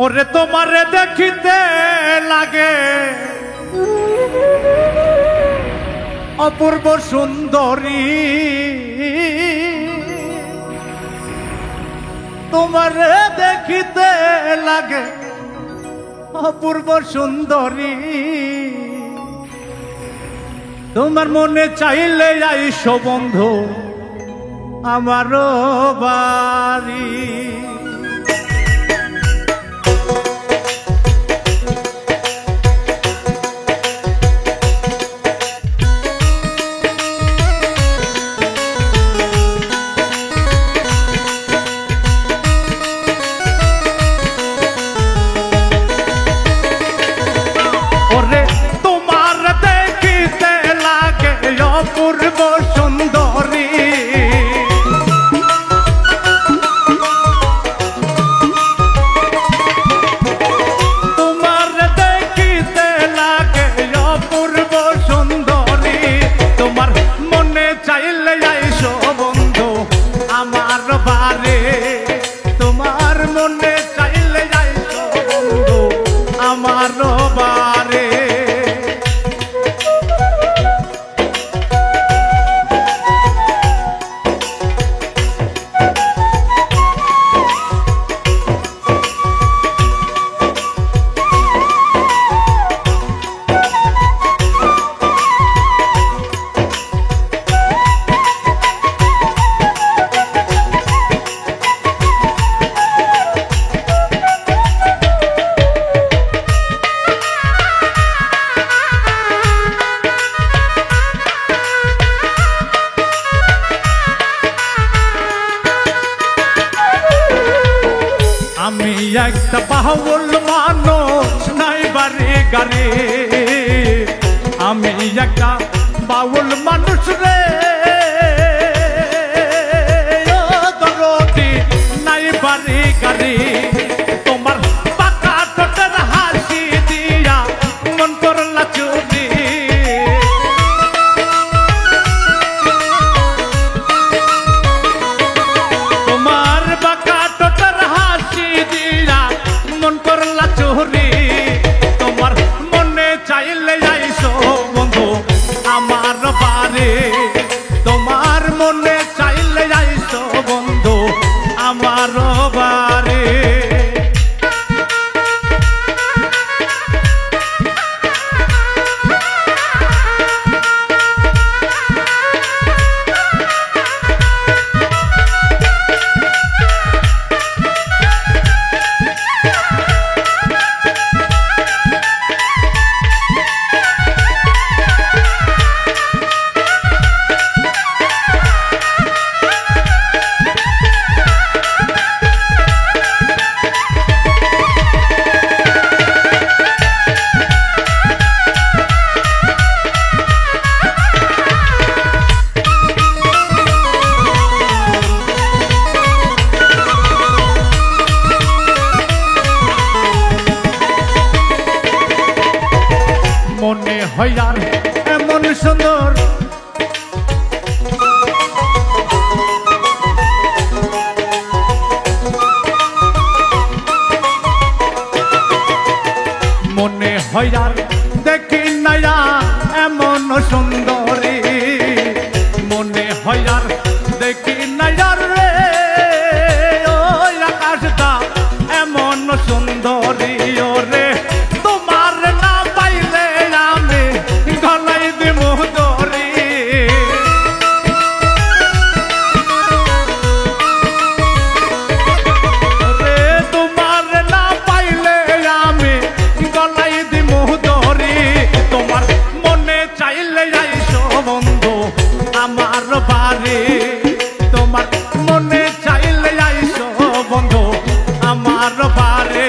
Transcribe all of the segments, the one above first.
ওরে তোমারে দেখিতে লাগে অপূর্ব সুন্দরী, তোমারে দেখিতে লাগে অপূর্ব সুন্দরী। তোমার মনে চাইলে আইসো বন্ধু আমারও বাড়ি। ওরে তোমার দেখিতে লাগে অপূর্ব সুন্দরী, তোমার দেখিতে লাগে অপূর্ব সুন্দরী। তোমার মনে চাইলে আইসো বন্ধু আমার বাড়ি, তোমার মনে চাইলে আইসো বন্ধু আমার বাড়ি। আমি একটা বাউল মানুষ নাই বাড়ি গাড়ি, আমি একটা বাউল মানুষ রে দরদি নাই বাড়ি গাড়ি। তোমার পাকা ঠোঁটের হাসি দিয়া মন করলা চুরি, তোমার বাঁকা ঠোঁটের হাসি দিয়া মন করলা চুরি। তোমার মনে চাইলে আইসো বন্ধু আমার বাড়ি, তোমার মনে চাইলে আইসো বন্ধু আমার বাড়ি। মনে হয় আর এমন সুন্দর, মনে হয় আর দেখি নয়া এমন সুন্দরী, মনে হয় আর দেখি নয়া রে ওই আকাশটা এমন সুন্দরী। ওরে তোমার না পাইলে আমি গলাই দিব দড়ি, ওরে তোমার না পাইলে আমি গলাই দিব দড়ি। তোমার মনে চাইলে আইসো বন্ধু আমার বাড়ি, তোমার মনে চাইলে আইসো বন্ধু আমার বাড়ি।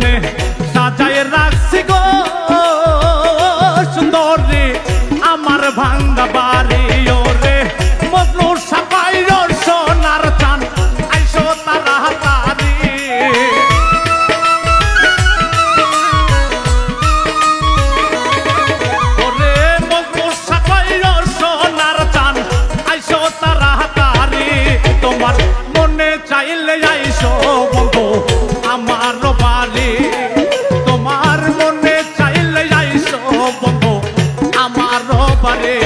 মনে সাজায় রাখছি গো সুন্দরী আমার ভাঙ্গা বাড়ি ওরে মজনু সাপাই সোনার চান আইসো তাড়াতাড়ি ওরে মজনু সাপাই সোনার চান আইসো তাড়াতাড়ি তোমার মনে চাইলে আইসো বন্ধু আমার বাড়ি তোমার মনে চাইলে আইসো বন্ধু আমার বাড়ি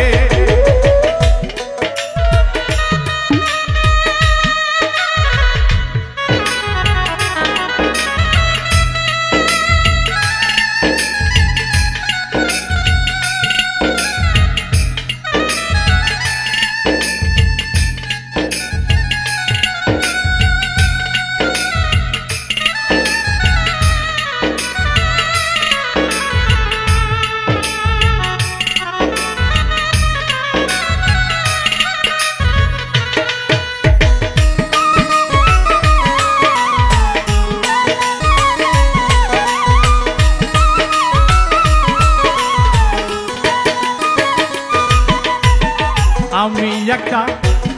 আমি একটা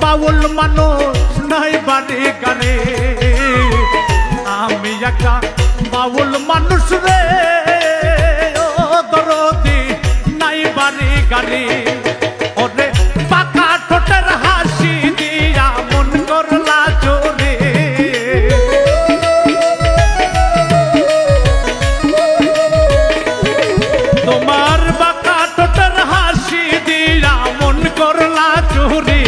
বাউল মানুষ নাই বাড়ি গানে আমি একটা বাউল মানুষ রে ও দরদি নাই বাড়ি গানে ওরে পাকা ঠোঁটের হাসি দিয়া মন করলা চোরে তোমার বাঁকা ঠোঁটের হাসি দিয়া মন করলা চুরি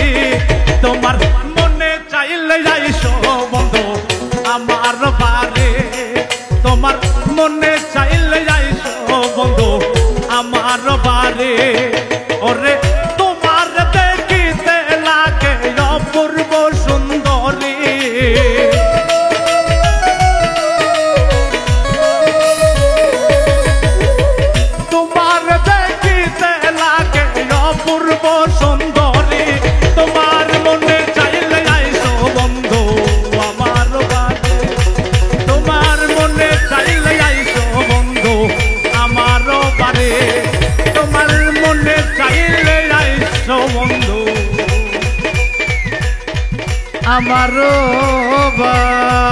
তোমার মনে চাইলে আইসো বন্ধু আমার বাড়ি তোমার মনে চাইলে আইসো বন্ধু আমার বাড়ি ওরে তোমার দেখিতে লাগে অপূর্ব সুন্দরী তোমার দেখিতে লাগে অপূর্ব সুন্দরী তোমার মনে চাইলে আইসো বন্ধু আমার বাড়ি তোমার মনে চাইলে আইসো বন্ধু আমার বাড়ি তোমার মনে চাইলে আইসো বন্ধু আমার বাড়ি